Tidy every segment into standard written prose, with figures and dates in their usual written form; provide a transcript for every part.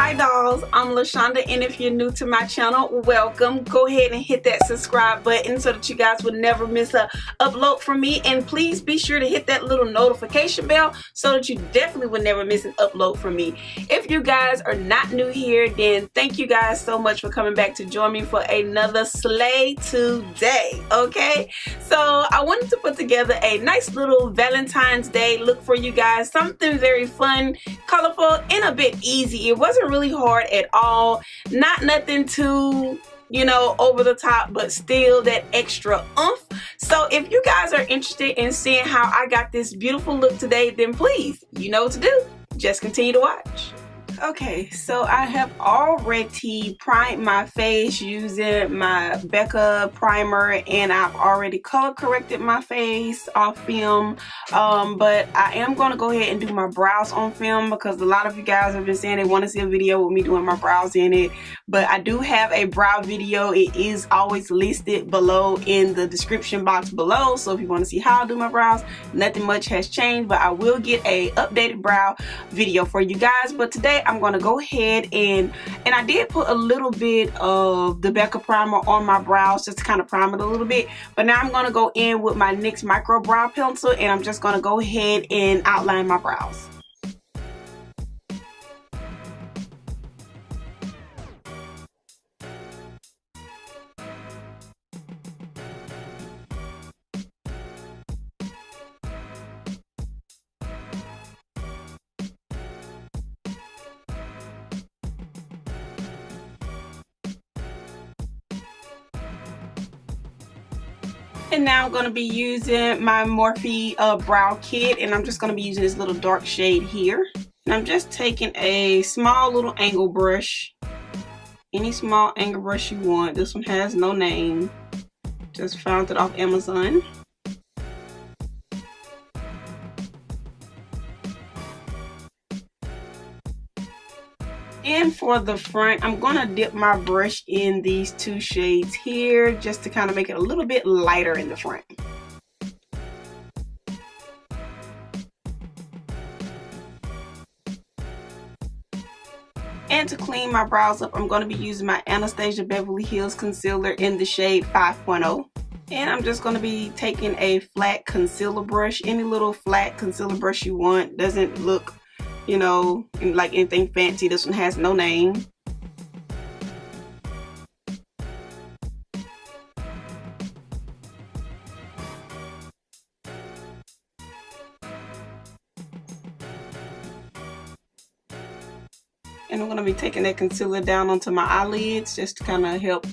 Hi dolls, I'm LaShonda, and if you're new to my channel, welcome. Go ahead and hit that subscribe button so that you guys would never miss a upload from me, and please be sure to hit that little notification bell so that you definitely would never miss an upload from me. If you guys are not new here, then thank you guys so much for coming back to join me for another slay today. Okay, so I wanted to put together a nice little Valentine's Day look for you guys, something very fun, colorful, and a bit easy. It wasn't really hard at all, not nothing too, you know, over the top, but still that extra oomph. So if you guys are interested in seeing how I got this beautiful look today, then please, you know what to do, just continue to watch. Okay, so I have already primed my face using my Becca primer, and I've already color corrected my face off film, but I am going to go ahead and do my brows on film because a lot of you guys have been saying they want to see a video with me doing my brows in it. But I do have a brow video. It is always listed below in the description box below, so if you want to see how I do my brows, nothing much has changed, but I will get a updated brow video for you guys. But today I'm going to go ahead and I did put a little bit of the Becca primer on my brows just to kind of prime it a little bit, but now I'm going to go in with my NYX micro brow pencil and I'm just going to go ahead and outline my brows. And now I'm going to be using my Morphe Brow Kit, and I'm just going to be using this little dark shade here. And I'm just taking a small little angle brush, any small angle brush you want. This one has no name, just found it off Amazon. And for the front, I'm going to dip my brush in these two shades here just to kind of make it a little bit lighter in the front. And to clean my brows up, I'm going to be using my Anastasia Beverly Hills Concealer in the shade 5.0. And I'm just going to be taking a flat concealer brush, any little flat concealer brush you want. Doesn't look, you know, like anything fancy. This one has no name. And I'm going to be taking that concealer down onto my eyelids just to kind of help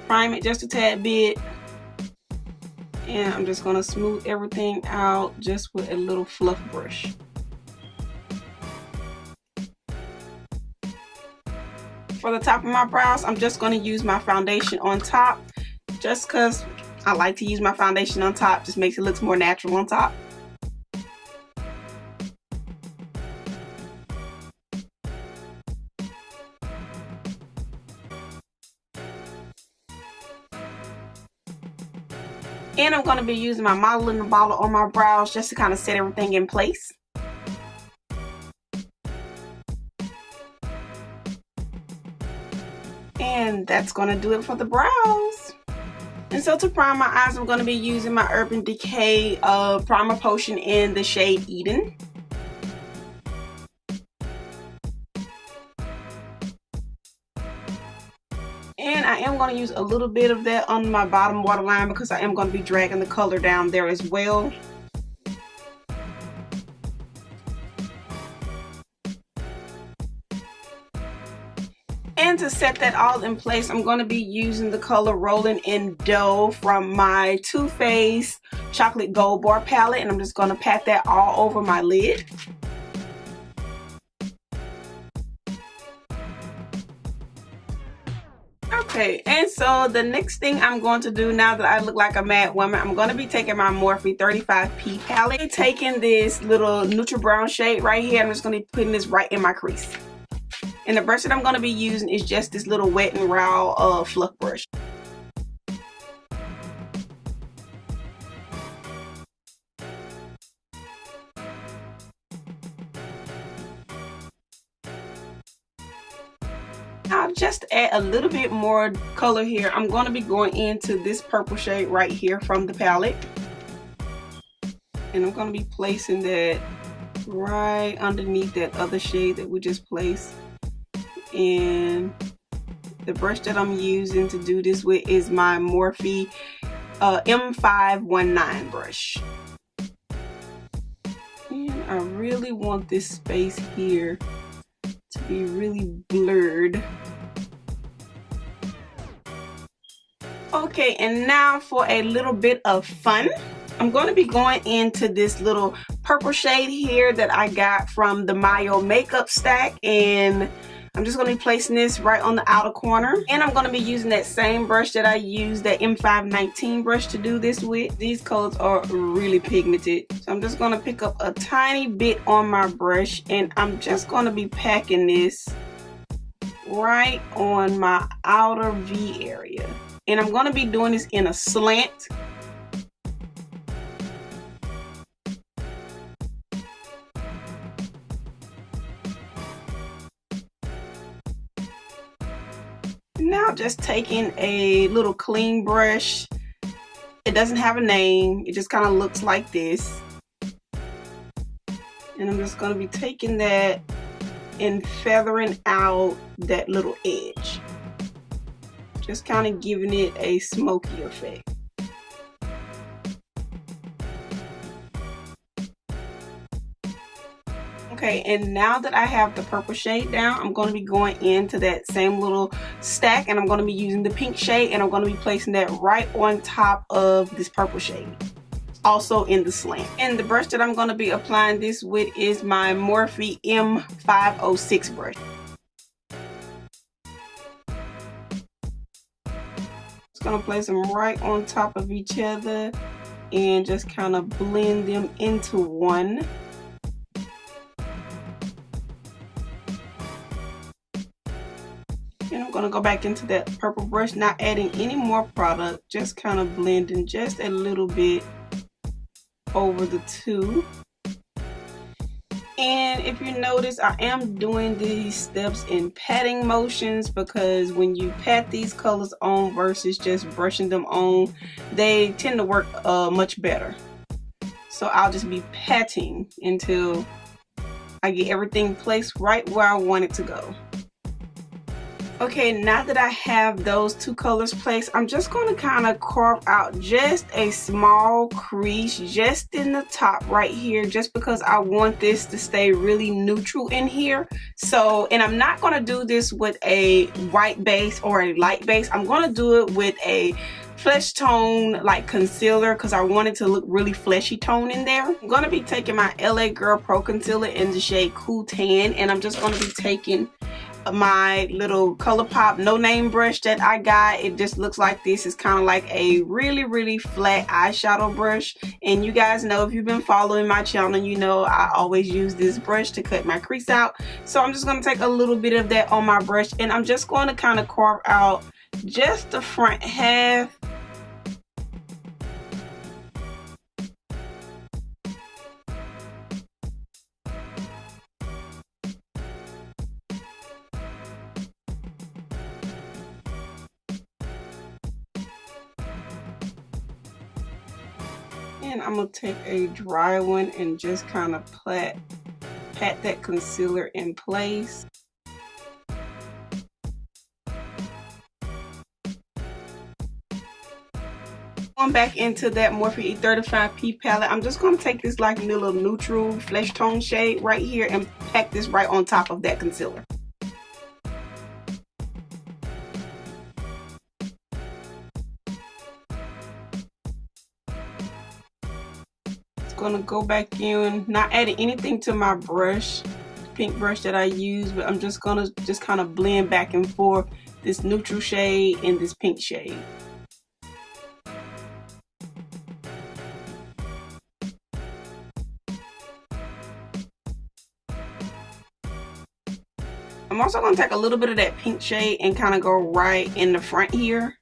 prime it just a tad bit. And I'm just going to smooth everything out just with a little fluff brush. For the top of my brows, I'm just going to use my foundation on top, just because I like to use my foundation on top. Just makes it look more natural on top. And I'm going to be using my modeling bottle on my brows just to kind of set everything in place. And that's going to do it for the brows. And so to prime my eyes, I'm going to be using my Urban Decay primer potion in the shade Eden. And I am going to use a little bit of that on my bottom waterline because I am going to be dragging the color down there as well. And to set that all in place, I'm going to be using the color Rolling in Dough from my Too Faced Chocolate Gold Bar palette, and I'm just going to pat that all over my lid. Okay, and so the next thing I'm going to do now that I look like a mad woman, I'm going to be taking my Morphe 35P palette, taking this little neutral brown shade right here. I'm just going to be putting this right in my crease. And the brush that I'm going to be using is just this little Wet n Raw fluff brush. I'll just add a little bit more color here. I'm going to be going into this purple shade right here from the palette. And I'm going to be placing that right underneath that other shade that we just placed. And the brush that I'm using to do this with is my Morphe M519 brush. And I really want this space here to be really blurred. Okay, and now for a little bit of fun. I'm going to be going into this little purple shade here that I got from the Oh Makeup stack, and I'm just going to be placing this right on the outer corner. And I'm going to be using that same brush that I used, that M519 brush, to do this with. These colors are really pigmented. So I'm just going to pick up a tiny bit on my brush, and I'm just going to be packing this right on my outer V area. And I'm going to be doing this in a slant. Now just taking a little clean brush. It doesn't have a name. It just kind of looks like this. And I'm just going to be taking that and feathering out that little edge. Just kind of giving it a smoky effect. Okay, and now that I have the purple shade down, I'm going to be going into that same little stack, and I'm going to be using the pink shade, and I'm going to be placing that right on top of this purple shade, also in the slant. And the brush that I'm going to be applying this with is my Morphe M506 brush. Just going to place them right on top of each other and just kind of blend them into one. And I'm going to go back into that purple brush, not adding any more product, just kind of blending just a little bit over the two. And if you notice, I am doing these steps in patting motions, because when you pat these colors on versus just brushing them on, they tend to work much better. So I'll just be patting until I get everything placed right where I want it to go. Okay, now that I have those two colors placed, I'm just going to kind of carve out just a small crease just in the top right here, just because I want this to stay really neutral in here. So, and I'm not going to do this with a white base or a light base. I'm going to do it with a flesh tone like concealer, because I want it to look really fleshy tone in there. I'm going to be taking my LA Girl Pro Concealer in the shade Cool Tan, and I'm just going to be taking my little ColourPop no name brush that I got. It just looks like this. It's kind of like a really flat eyeshadow brush, and you guys know, if you've been following my channel, you know I always use this brush to cut my crease out. So I'm just going to take a little bit of that on my brush, and I'm just going to kind of carve out just the front half. And I'm going to take a dry one and just kind of pat that concealer in place. Going back into that Morphe E35P palette, I'm just going to take this like little neutral flesh tone shade right here and pack this right on top of that concealer. Gonna go back in, not adding anything to my brush, pink brush that I use, but I'm just gonna kind of blend back and forth this neutral shade and this pink shade. I'm also gonna take a little bit of that pink shade and kind of go right in the front here.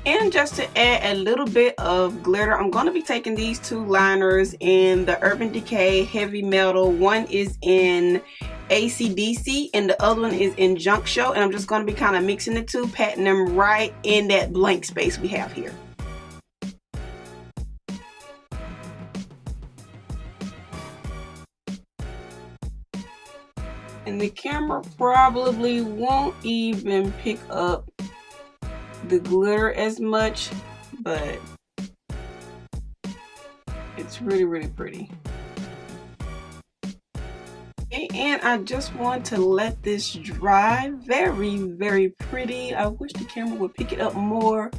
And just to add a little bit of glitter, I'm going to be taking these two liners in the Urban Decay Heavy Metal. One is in ACDC and the other one is in Junkshow. And I'm just going to be kind of mixing the two, patting them right in that blank space we have here. And the camera probably won't even pick up the glitter as much, but it's really, really pretty. Okay, and I just want to let this dry. Very, very pretty. I wish the camera would pick it up more.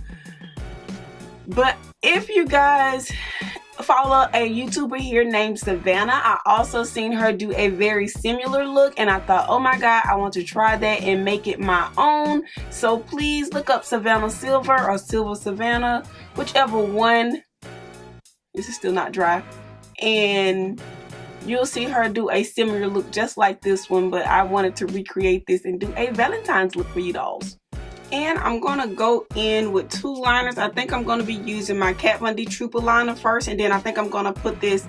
But if you guys follow a YouTuber here named Savannah, I also seen her do a very similar look, and I thought, oh my god, I want to try that and make it my own. So please look up Savannah Silver or Silver Savannah, whichever one. This is still not dry, and you'll see her do a similar look just like this one, but I wanted to recreate this and do a Valentine's look for you dolls. And I'm gonna go in with two liners. I think I'm gonna be using my Kat Von D Trooper liner first, and then I think I'm gonna put this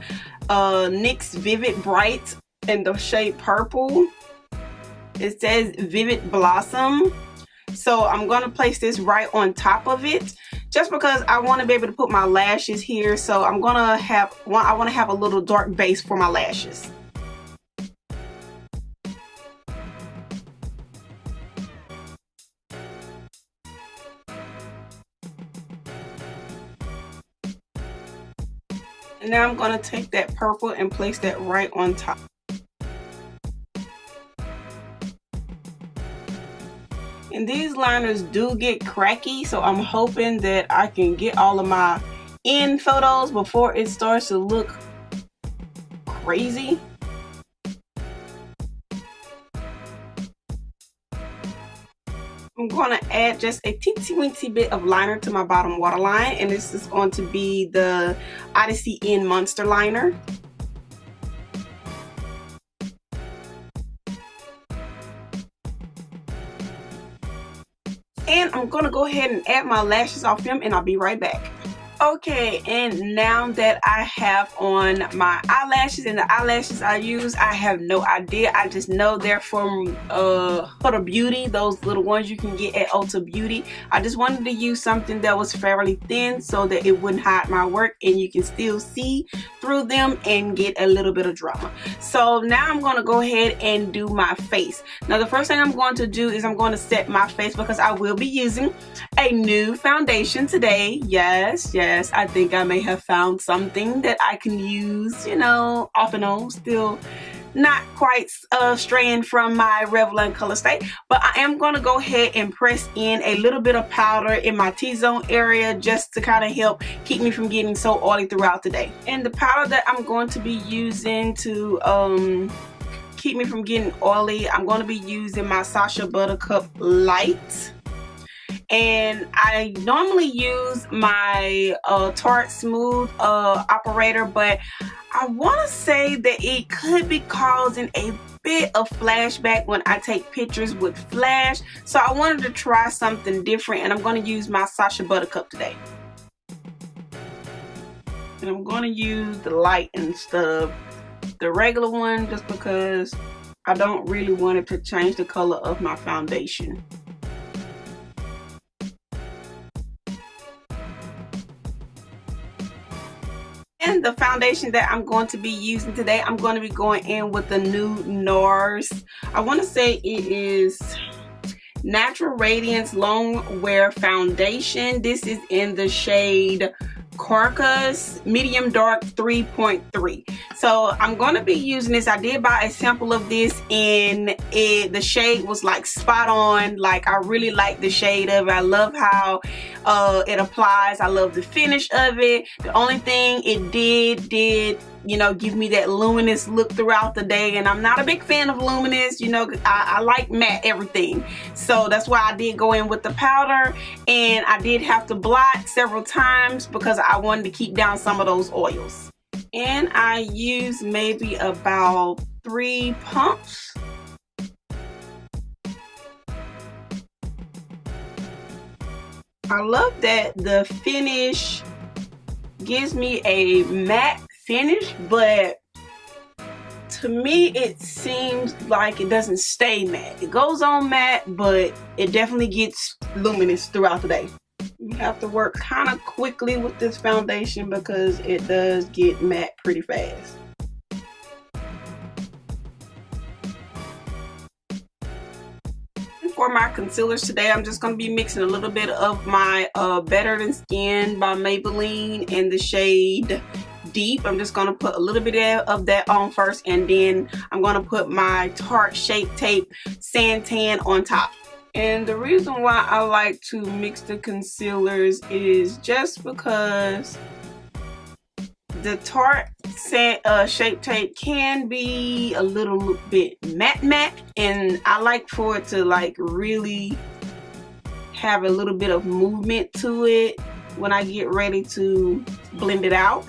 NYX Vivid Bright in the shade purple. It says Vivid Blossom. So I'm gonna place this right on top of it, just because I want to be able to put my lashes here. So I'm gonna have I want to have a little dark base for my lashes. And now I'm going to take that purple and place that right on top. And these liners do get cracky, so I'm hoping that I can get all of my end photos before it starts to look crazy. I'm going to add just a teensy-weensy bit of liner to my bottom waterline, and this is going to be the Odyssey In Monster Liner. And I'm going to go ahead and add my lashes off film, and I'll be right back. Okay, and now that I have on my eyelashes, and the eyelashes I use, I have no idea. I just know they're from Huda Beauty, those little ones you can get at Ulta Beauty. I just wanted to use something that was fairly thin so that it wouldn't hide my work and you can still see through them and get a little bit of drama. So now I'm going to go ahead and do my face. Now the first thing I'm going to do is I'm going to set my face, because I will be using a new foundation today. Yes, I think I may have found something that I can use, you know, off and on. Still not quite straying from my Revlon color state, but I am going to go ahead and press in a little bit of powder in my T-zone area just to kind of help keep me from getting so oily throughout the day. And the powder that I'm going to be using to keep me from getting oily, I'm going to be using my Sacha Buttercup Light. And I normally use my Tarte Smooth operator, but I want to say that it could be causing a bit of flashback when I take pictures with flash. So I wanted to try something different, and I'm going to use my Sacha Buttercup today. And I'm going to use the light instead of the regular one, just because I don't really want it to change the color of my foundation. And the foundation that I'm going to be using today, I'm going to be going in with the new NARS. I want to say it is Natural Radiance Long Wear Foundation. This is in the shade Caracas Medium Dark 3.3. So I'm going to be using this. I did buy a sample of this, and the shade was like spot on. Like, I really like the shade of it. I love how it applies. I love the finish of it. The only thing it did you know, give me that luminous look throughout the day, and I'm not a big fan of luminous, you know. I like matte everything, so that's why I did go in with the powder, and I did have to blot several times because I wanted to keep down some of those oils. And I used maybe about 3 pumps. I love that the finish gives me a matte finish, but to me it seems like it doesn't stay matte. It goes on matte, but it definitely gets luminous throughout the day. You have to work kind of quickly with this foundation because it does get matte pretty fast. For my concealers today, I'm just going to be mixing a little bit of my Better Than Skin by Maybelline in the shade Deep. I'm just going to put a little bit of that on first, and then I'm going to put my Tarte Shape Tape Santan on top. And the reason why I like to mix the concealers is just because the Tarte Shape Tape can be a little bit matte, and I like for it to like really have a little bit of movement to it when I get ready to blend it out.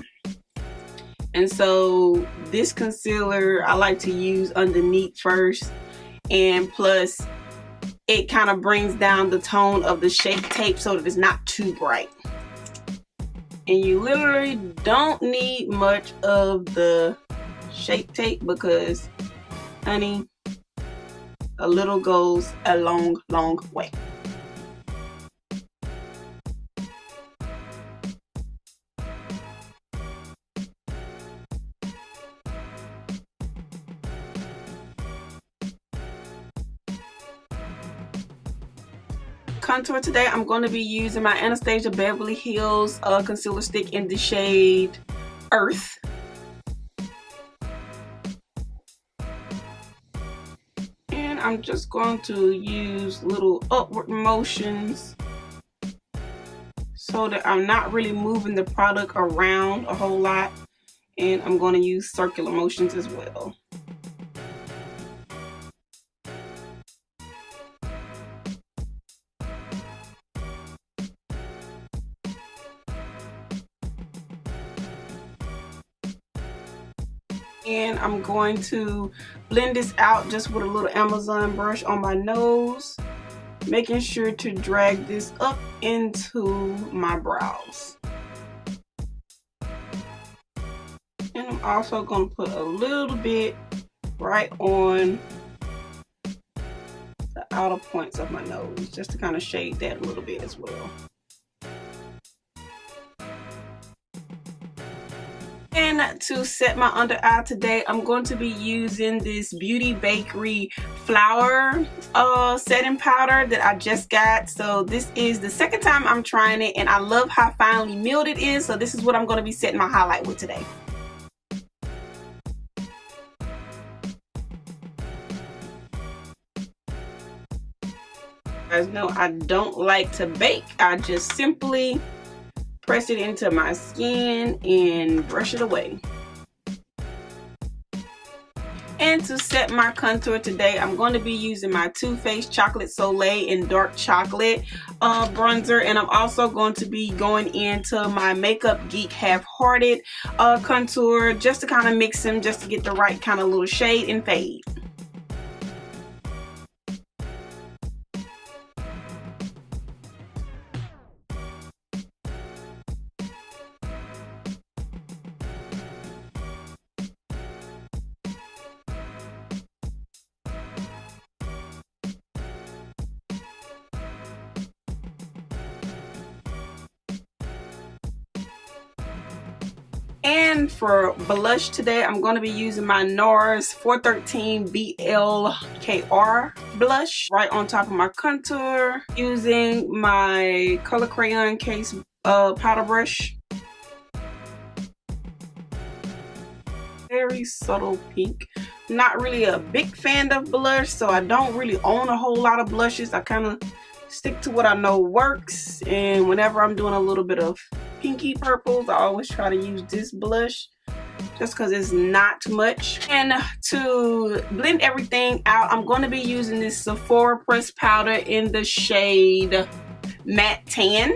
And so this concealer I like to use underneath first, and plus it kind of brings down the tone of the Shape Tape so that it's not too bright. And you literally don't need much of the Shape Tape because, honey, a little goes a long, long way. Contour today, I'm going to be using my Anastasia Beverly Hills concealer stick in the shade Earth. And I'm just going to use little upward motions so that I'm not really moving the product around a whole lot. And I'm going to use circular motions as well. And I'm going to blend this out just with a little Amazon brush on my nose, making sure to drag this up into my brows. And I'm also going to put a little bit right on the outer points of my nose, just to kind of shade that a little bit as well. And to set my under eye today, I'm going to be using this Beauty Bakery Flour setting powder that I just got. So this is the second time I'm trying it, and I love how finely milled it is. So this is what I'm going to be setting my highlight with today. Guys know I don't like to bake. I just simply press it into my skin and brush it away. And to set my contour today, I'm going to be using my Too Faced Chocolate Soleil in Dark Chocolate bronzer, and I'm also going to be going into my Makeup Geek Half-Hearted contour just to kind of mix them, just to get the right kind of little shade and fade. And for blush today, I'm going to be using my NARS 413 BLKR blush right on top of my contour, using my Color Crayon Case powder brush. Very subtle pink. Not really a big fan of blush, so I don't really own a whole lot of blushes. I kind of stick to what I know works, and whenever I'm doing a little bit of pinky purples, I always try to use this blush just because it's not too much. And to blend everything out, I'm going to be using this Sephora pressed powder in the shade Matte Tan,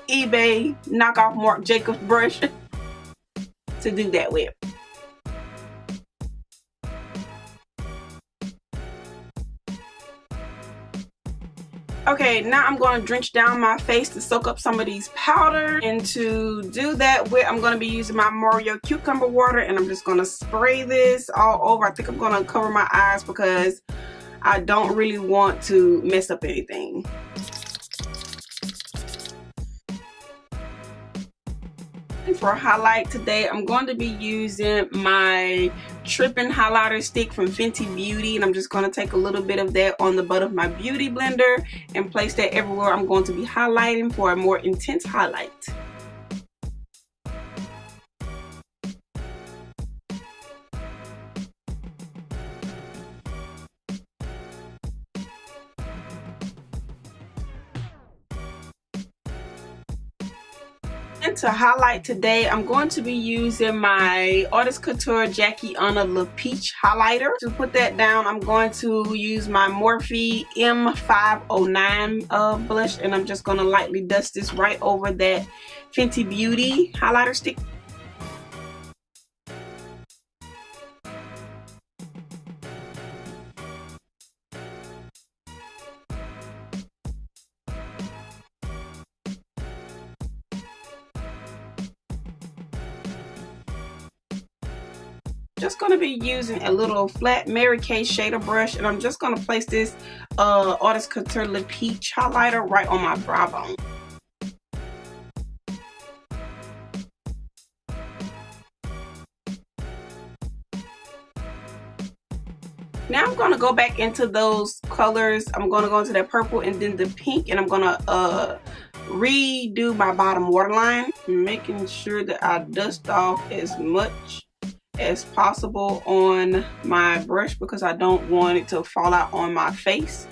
eBay knockoff Marc Jacobs brush to do that with. Okay, now I'm going to drench down my face to soak up some of these powder. And to do that with, I'm going to be using my Morphe cucumber water, and I'm just going to spray this all over. I think I'm going to cover my eyes because I don't really want to mess up anything. And for a highlight today, I'm going to be using my Tripping highlighter stick from Fenty Beauty, and I'm just going to take a little bit of that on the butt of my beauty blender and place that everywhere I'm going to be highlighting for a more intense highlight. And to highlight today, I'm going to be using my Artist Couture Jackie Anna Le Peach highlighter. To put that down, I'm going to use my Morphe M509 blush, and I'm just going to lightly dust this right over that Fenty Beauty highlighter stick. Just going to be using a little flat Mary Kay shader brush, and I'm just going to place this Artist Couture Le Peach highlighter right on my brow bone. Now I'm going to go back into those colors. I'm going to go into that purple and then the pink, and I'm going to redo my bottom waterline, making sure that I dust off as much as possible on my brush because I don't want it to fall out on my face.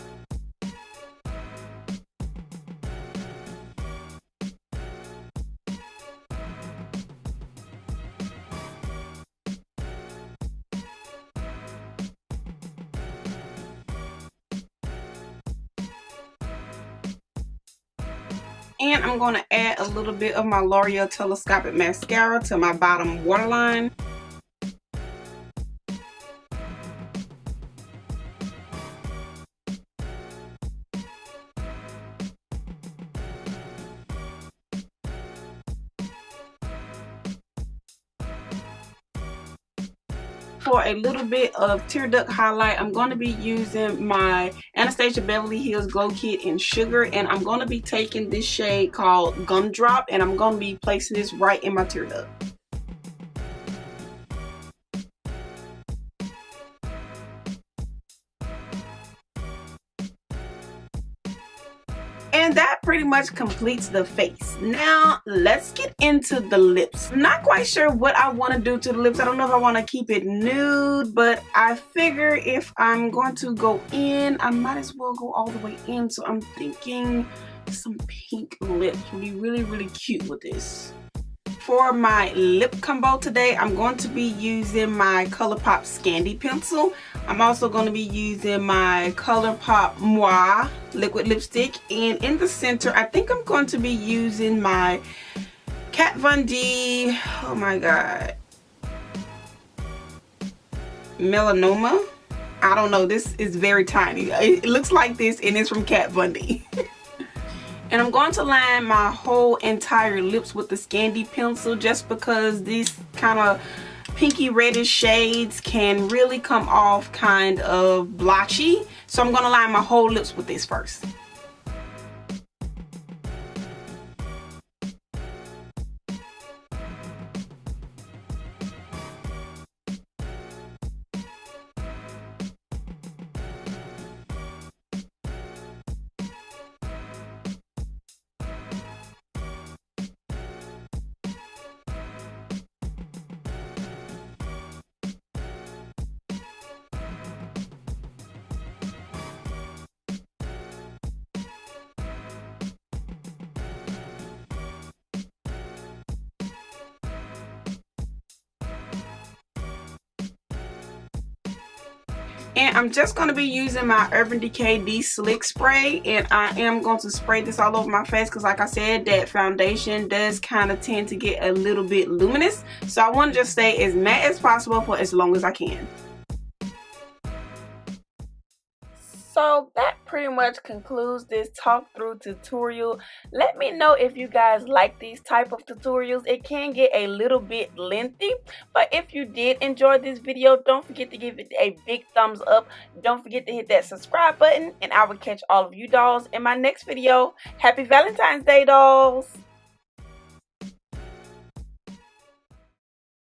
And I'm going to add a little bit of my L'Oreal Telescopic Mascara to my bottom waterline. For a little bit of tear duct highlight, I'm going to be using my Anastasia Beverly Hills Glow Kit in Sugar, and I'm going to be taking this shade called Gumdrop, and I'm going to be placing this right in my tear duct. And that pretty much completes the face. Now let's get into the lips. I'm not quite sure what I want to do to the lips. I don't know if I want to keep it nude, but I figure if I'm going to go in, I might as well go all the way in. So I'm thinking some pink lips would be really, really cute with this. For my lip combo today, I'm going to be using my ColourPop Scandy pencil. I'm also going to be using my ColourPop Morphe liquid lipstick. And in the center, I think I'm going to be using my Kat Von D, oh my god, Melanoma. I don't know, this is very tiny. It looks like this, and it's from Kat Von D. And I'm going to line my whole entire lips with the Scandy pencil just because these kind of pinky reddish shades can really come off kind of blotchy. So I'm going to line my whole lips with this first. And I'm just going to be using my Urban Decay De-Slick Spray, and I am going to spray this all over my face because, like I said, that foundation does kind of tend to get a little bit luminous. So I want to just stay as matte as possible for as long as I can. So that pretty much concludes this talk through tutorial. Let me know if you guys like these type of tutorials. It can get a little bit lengthy, but if you did enjoy this video, don't forget to give it a big thumbs up. Don't forget to hit that subscribe button, and I will catch all of you dolls in my next video. Happy Valentine's Day, dolls!